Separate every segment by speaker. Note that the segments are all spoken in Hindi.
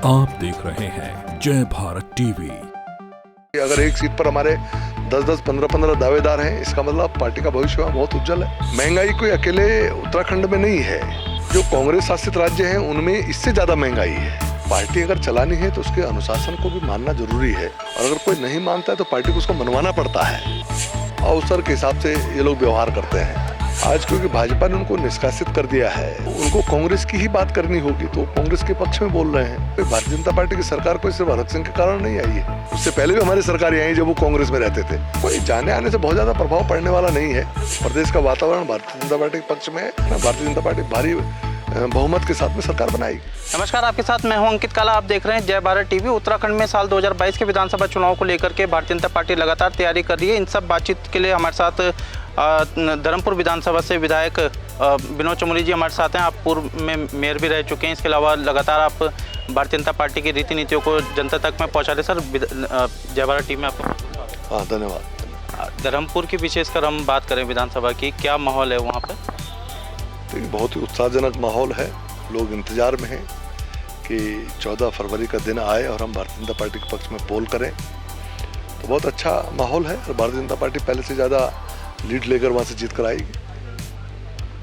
Speaker 1: आप देख रहे हैं जय भारत टीवी।
Speaker 2: अगर एक सीट पर हमारे 10-10, 15-15 दावेदार हैं, इसका मतलब पार्टी का भविष्य बहुत उज्जवल है। महंगाई कोई अकेले उत्तराखंड में नहीं है, जो कांग्रेस शासित राज्य हैं उनमें इससे ज्यादा महंगाई है। पार्टी अगर चलानी है तो उसके अनुशासन को भी मानना जरूरी है, और अगर कोई नहीं मानता है तो पार्टी को उसको मनवाना पड़ता है। अवसर के हिसाब से ये लोग व्यवहार करते हैं। आज क्योंकि भाजपा ने उनको निष्कासित कर दिया है, उनको कांग्रेस की ही बात करनी होगी, तो कांग्रेस के पक्ष में बोल रहे हैं। भारतीय जनता पार्टी की सरकार कोई सिर्फ हरक सिंह के कारण नहीं आई है, उससे पहले भी हमारी सरकार आई जब वो कांग्रेस में रहते थे। कोई जाने आने से बहुत ज्यादा प्रभाव पड़ने वाला नहीं है। प्रदेश का वातावरण भारतीय जनता पार्टी के पक्ष में है। भारतीय जनता पार्टी भारी बहुमत के साथ में सरकार बनाएगी।
Speaker 3: नमस्कार, आपके साथ मैं हूं अंकित काला। आप देख रहे हैं जय भारत टीवी। उत्तराखंड में साल 2022 के विधानसभा चुनाव को लेकर के भारतीय जनता पार्टी लगातार तैयारी कर रही है। इन सब बातचीत के लिए हमारे साथ धर्मपुर विधानसभा से विधायक विनोद चमोली जी हमारे साथ हैं। आप पूर्व में मेयर भी रह चुके हैं। इसके अलावा लगातार आप भारतीय जनता पार्टी की रीति नीतियों को जनता तक में पहुँचा रहे। सर, जय भारत टीवी में आपको
Speaker 2: हाँ, धन्यवाद।
Speaker 3: धर्मपुर की विशेषकर हम बात करें विधानसभा की, क्या माहौल है वहाँ पर?
Speaker 2: बहुत ही उत्साहजनक माहौल है। लोग इंतजार में हैं कि 14 फरवरी का दिन आए और हम भारतीय जनता पार्टी के पक्ष में पोल करें, तो बहुत अच्छा माहौल है। और भारतीय जनता पार्टी पहले से ज़्यादा लीड लेकर वहाँ से जीत कर आएगी।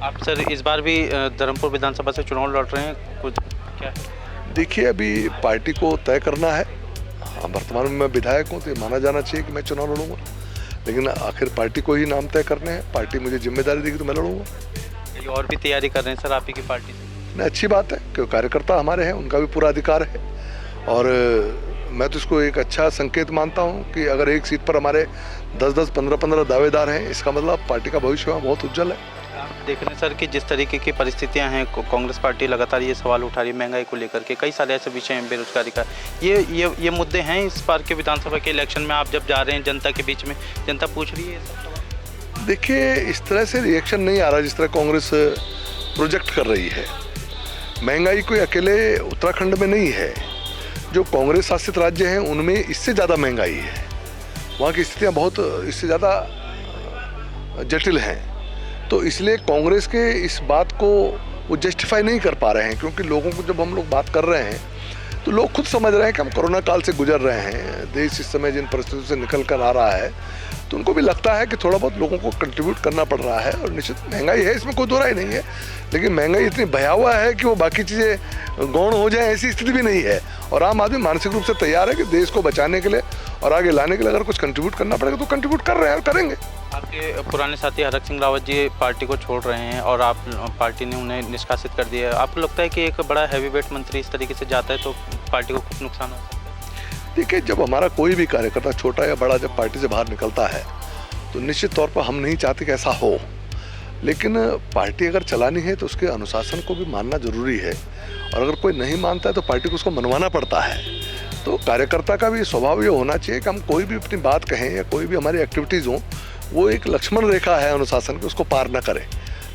Speaker 3: आप सर इस बार भी धर्मपुर विधानसभा से चुनाव लड़ रहे हैं, कुछ क्या?
Speaker 2: देखिए, अभी पार्टी को तय करना है। हाँ, वर्तमान में मैं विधायक हूँ तो ये माना जाना चाहिए कि मैं चुनाव लड़ूंगा, लेकिन आखिर पार्टी को ही नाम तय करने हैं। पार्टी मुझे जिम्मेदारी देगी तो मैं लड़ूंगा।
Speaker 3: और भी तैयारी कर रहे हैं सर आप ही की पार्टी से?
Speaker 2: नहीं, अच्छी बात है कि कार्यकर्ता हमारे हैं, उनका भी पूरा अधिकार है। और मैं तो इसको एक अच्छा संकेत मानता हूं कि अगर एक सीट पर हमारे 10-10, 15-15 दावेदार हैं, इसका मतलब पार्टी का भविष्य बहुत उज्जवल है।
Speaker 3: आप देख रहे हैं सर कि जिस तरीके की परिस्थितियां हैं, कांग्रेस पार्टी लगातार ये सवाल उठा रही है महंगाई को लेकर के, कई सारे ऐसे विषय हैं, बेरोजगारी का, ये मुद्दे हैं इस बार के विधानसभा के इलेक्शन में। आप जब जा रहे हैं जनता के बीच में, जनता पूछ रही है सब?
Speaker 2: देखिए, इस तरह से रिएक्शन नहीं आ रहा जिस तरह कांग्रेस प्रोजेक्ट कर रही है। महंगाई कोई अकेले उत्तराखंड में नहीं है, जो कांग्रेस शासित राज्य हैं उनमें इससे ज़्यादा महंगाई है। वहाँ की स्थितियाँ बहुत इससे ज़्यादा जटिल हैं, तो इसलिए कांग्रेस के इस बात को वो जस्टिफाई नहीं कर पा रहे हैं। क्योंकि लोगों को जब हम लोग बात कर रहे हैं तो लोग खुद समझ रहे हैं कि हम कोरोना काल से गुजर रहे हैं, देश इस समय जिन परिस्थितियों से निकल कर आ रहा है, तो उनको भी लगता है कि थोड़ा बहुत लोगों को कंट्रीब्यूट करना पड़ रहा है। और निश्चित महंगाई है, इसमें कोई दो राय नहीं है, लेकिन महंगाई इतनी भयावह है कि वो बाकी चीज़ें गौण हो जाए ऐसी स्थिति भी नहीं है। और आम आदमी मानसिक रूप से तैयार है कि देश को बचाने के लिए और आगे लाने के लिए अगर कुछ कंट्रीब्यूट करना पड़ेगा तो कंट्रीब्यूट कर रहे हैं और करेंगे।
Speaker 3: आपके पुराने साथी हरक सिंह रावत जी पार्टी को छोड़ रहे हैं और आप पार्टी ने उन्हें निष्कासित कर दिया है। आपको लगता है कि एक बड़ा हैवी वेट मंत्री इस तरीके से जाता है तो पार्टी को कुछ नुकसान हो सकता है?
Speaker 2: देखिए, जब हमारा कोई भी कार्यकर्ता छोटा या बड़ा जब पार्टी से बाहर निकलता है तो निश्चित तौर पर हम नहीं चाहते कि ऐसा हो, लेकिन पार्टी अगर चलानी है तो उसके अनुशासन को भी मानना जरूरी है। और अगर कोई नहीं मानता है तो पार्टी को उसको मनवाना पड़ता है। तो कार्यकर्ता का भी स्वभाव ये होना चाहिए कि हम कोई भी अपनी बात कहें या कोई भी हमारी एक्टिविटीज़ हों, वो एक लक्ष्मण रेखा है अनुशासन की, उसको पार न करें।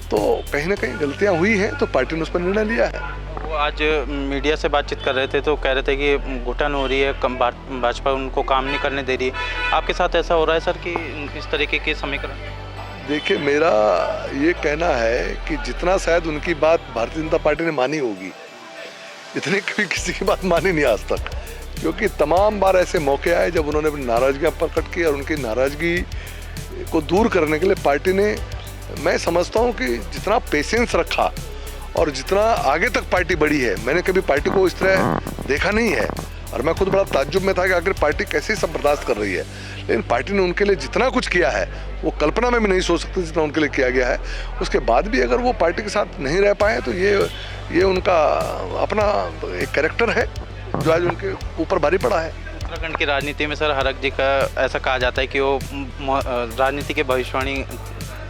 Speaker 2: तो कहीं ना कहीं गलतियाँ हुई हैं तो पार्टी ने उस पर निर्णय लिया है।
Speaker 3: वो आज मीडिया से बातचीत कर रहे थे तो कह रहे थे कि घुटन हो रही है, भाजपा उनको काम नहीं करने दे रही है। आपके साथ ऐसा हो रहा है सर कि इस तरीके के समीकरण?
Speaker 2: देखिए, मेरा ये कहना है कि जितना शायद उनकी बात भारतीय जनता पार्टी ने मानी होगी, इतनी कभी किसी की बात मानी नहीं आज तक। क्योंकि तमाम बार ऐसे मौके आए जब उन्होंने अपनी नाराज़गियाँ प्रकट की, और उनकी नाराज़गी को दूर करने के लिए पार्टी ने, मैं समझता हूँ कि जितना पेशेंस रखा और जितना आगे तक पार्टी बढ़ी है, मैंने कभी पार्टी को इस तरह देखा नहीं है। और मैं खुद बड़ा ताज्जुब में था कि आखिर पार्टी कैसे सब बर्दाश्त कर रही है। लेकिन पार्टी ने उनके लिए जितना कुछ किया है वो कल्पना में भी नहीं सोच सकते जितना उनके लिए किया गया है। उसके बाद भी अगर वो पार्टी के साथ नहीं रह पाए तो ये उनका अपना एक कैरेक्टर है जो आज उनके ऊपर भारी पड़ा है।
Speaker 3: उत्तराखंड की राजनीति में सर हरक जी का ऐसा कहा जाता है कि वो राजनीति के भविष्यवाणी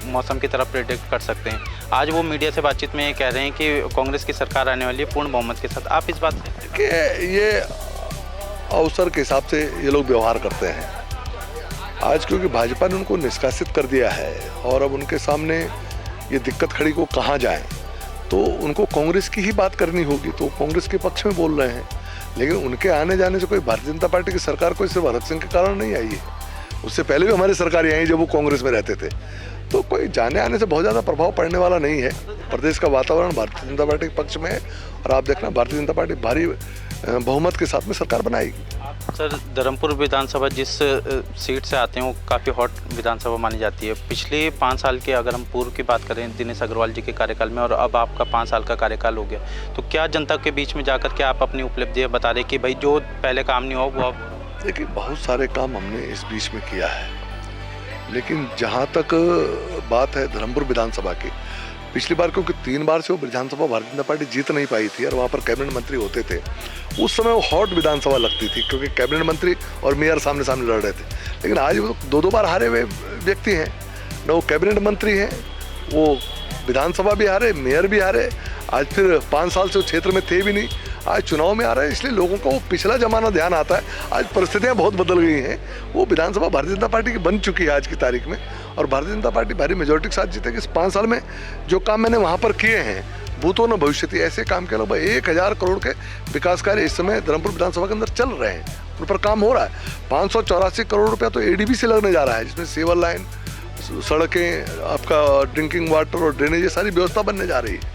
Speaker 3: मौसम की तरफ प्रेडिक्ट कर सकते हैं। आज वो मीडिया से बातचीत में ये कह रहे हैं कि कांग्रेस की सरकार आने वाली है पूर्ण बहुमत के साथ। आप इस बात से
Speaker 2: कि ये अवसर के हिसाब से ये लोग व्यवहार करते हैं। आज क्योंकि भाजपा ने उनको निष्कासित कर दिया है और अब उनके सामने ये दिक्कत खड़ी को कहाँ जाए, तो उनको कांग्रेस की ही बात करनी होगी, तो कांग्रेस के पक्ष में बोल रहे हैं। लेकिन उनके आने जाने से कोई भारतीय जनता पार्टी की सरकार कोई सिर्फ हरक सिंह के कारण नहीं आई है, उससे पहले भी हमारी सरकार आई जब वो कांग्रेस में रहते थे। तो कोई जाने आने से बहुत ज़्यादा प्रभाव पड़ने वाला नहीं है। प्रदेश का वातावरण भारतीय जनता पार्टी के पक्ष में है, और आप देखना भारतीय जनता पार्टी भारी बहुमत के साथ में सरकार बनाएगी।
Speaker 3: सर, धर्मपुर विधानसभा जिस सीट से आते हैं वो काफ़ी हॉट विधानसभा मानी जाती है। पिछले 5 साल के अगर हम पूर्व की बात करें दिनेश अग्रवाल जी के कार्यकाल में, और अब आपका 5 साल का कार्यकाल हो गया, तो क्या जनता के बीच में जाकर के आप अपनी उपलब्धियाँ बता रहे कि भाई जो पहले काम नहीं हो वो अब?
Speaker 2: देखिए, बहुत सारे काम हमने इस बीच में किया है, लेकिन जहाँ तक बात है धर्मपुर विधानसभा की, पिछली बार क्योंकि 3 बार से वो विधानसभा भारतीय जनता पार्टी जीत नहीं पाई थी और वहाँ पर कैबिनेट मंत्री होते थे, उस समय वो हॉट विधानसभा लगती थी क्योंकि कैबिनेट मंत्री और मेयर सामने सामने लड़ रहे थे। लेकिन आज वो 2-2 बार हारे हुए व्यक्ति हैं, न वो कैबिनेट मंत्री हैं, वो विधानसभा भी हारे, मेयर भी हारे, आज फिर 5 साल से वो क्षेत्र में थे भी नहीं, आज चुनाव में आ रहे हैं, इसलिए लोगों को वो पिछला जमाना ध्यान आता है। आज परिस्थितियां बहुत बदल गई हैं, वो विधानसभा भारतीय जनता पार्टी की बन चुकी है आज की तारीख में, और भारतीय जनता पार्टी भारी मेजोरिटी के साथ जीतेगी। इस 5 साल में जो काम मैंने वहाँ पर किए हैं, भूतो न भविष्यति, ऐसे काम के अलावा 1000 करोड़ के विकास कार्य इस समय धर्मपुर विधानसभा के अंदर चल रहे हैं, उन पर काम हो रहा है। 584 करोड़ रुपया तो ADB से लगने जा रहा है, जिसमें सेवर लाइन, सड़कें, आपका ड्रिंकिंग वाटर और ड्रेनेज, ये सारी व्यवस्था बनने जा रही है।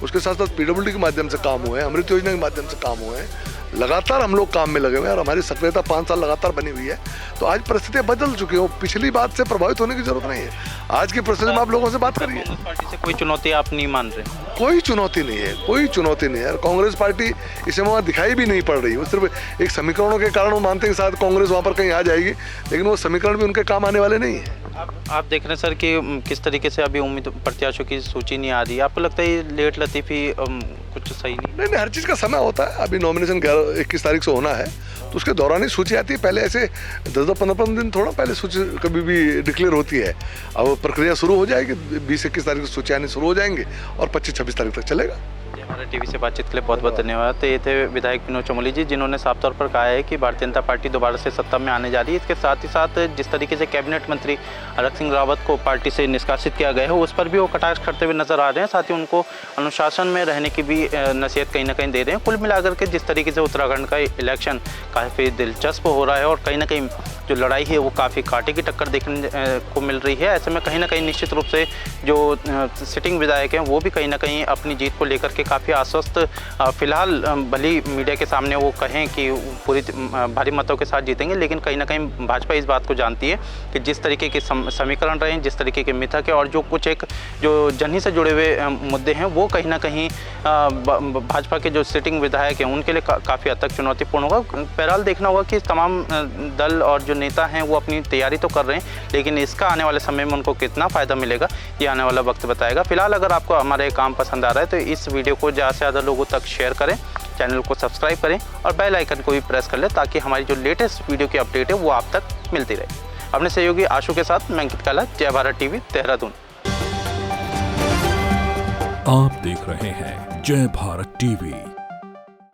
Speaker 2: उसके साथ साथ PWD के माध्यम से काम हुए हैं, अमृत योजना के माध्यम से काम हुए हैं। लगातार हम लोग काम में लगे हुए हैं और हमारी सक्रियता 5 साल लगातार बनी हुई है। तो आज परिस्थितियां बदल चुकी हैं, पिछली बात से प्रभावित होने की जरूरत नहीं है। आज की परिस्थिति में आप लोगों से बात करिए,
Speaker 3: पार्टी से कोई चुनौती आप नहीं मान रहे?
Speaker 2: कोई चुनौती नहीं है, कोई चुनौती नहीं है। कांग्रेस पार्टी इस समय वहाँ दिखाई भी नहीं पड़ रही, वो सिर्फ एक समीकरणों के कारण वो मानते हैं कि शायद कांग्रेस वहाँ पर कहीं आ जाएगी, लेकिन वो समीकरण भी उनके काम आने वाले नहीं है।
Speaker 3: आप देख रहे हैं सर कि किस तरीके से अभी उम्मीद प्रत्याशियों की सूची नहीं आ रही, आपको लगता है ये लेट लतीफ़ी कुछ सही नहीं? हर
Speaker 2: चीज़ का समय होता है। अभी नॉमिनेशन 21 तारीख से होना है, तो उसके दौरान ही सूची आती है। पहले ऐसे 10-15 दिन थोड़ा पहले सूची कभी भी डिक्लेयर होती है। अब प्रक्रिया शुरू हो जाएगी, 20-21 तारीख को सूची आनी शुरू हो जाएंगे और 25-26 तारीख तक चलेगा।
Speaker 3: हमारे टीवी से बातचीत के लिए बहुत बहुत धन्यवाद। तो ये थे विधायक विनोद चमोली जी, जिन्होंने साफ तौर पर कहा है कि भारतीय जनता पार्टी दोबारा से सत्ता में आने जा रही है। इसके साथ ही साथ जिस तरीके से कैबिनेट मंत्री हरक सिंह रावत को पार्टी से निष्कासित किया गया है, उस पर भी वो कटाक्ष करते हुए नजर आ रहे हैं। साथ ही उनको अनुशासन में रहने की भी नसीहत कहीं ना कहीं दे रहे हैं। कुल मिलाकर के जिस तरीके से उत्तराखंड का इलेक्शन काफ़ी दिलचस्प हो रहा है और कहीं ना कहीं जो लड़ाई है वो काफ़ी कांटे की टक्कर देखने को मिल रही है। ऐसे में कहीं ना कहीं निश्चित रूप से जो सिटिंग विधायक हैं वो भी कहीं ना कहीं अपनी जीत को लेकर के काफ़ी आश्वस्त, फिलहाल भली मीडिया के सामने वो कहें कि पूरी भारी मतों के साथ जीतेंगे, लेकिन कहीं ना कहीं भाजपा इस बात को जानती है कि जिस तरीके के समीकरण रहे हैं, जिस तरीके के मिथक है और जो कुछ एक जो जनहित से जुड़े हुए मुद्दे हैं, वो कहीं ना कहीं भाजपा के जो सिटिंग विधायक हैं उनके लिए काफ़ी हद तक चुनौतीपूर्ण होगा। बहरहाल देखना होगा कि तमाम दल और जो नेता हैं वो अपनी तैयारी तो कर रहे हैं, लेकिन इसका आने वाले समय में उनको कितना फ़ायदा मिलेगा ये आने वाला वक्त बताएगा। फिलहाल अगर आपको हमारे काम पसंद आ रहा है तो इस वीडियो को ज़्यादा से ज़्यादा लोगों तक शेयर करें, चैनल को सब्सक्राइब करें और बेल आइकन को भी प्रेस कर लें, ताकि हमारी जो लेटेस्ट वीडियो की अपडेट है वो आप तक मिलती रहे। अपने सहयोगी आशु के साथ मैं अंकित काला, जय भारत टीवी, देहरादून।
Speaker 1: आप देख रहे हैं जय भारत टीवी।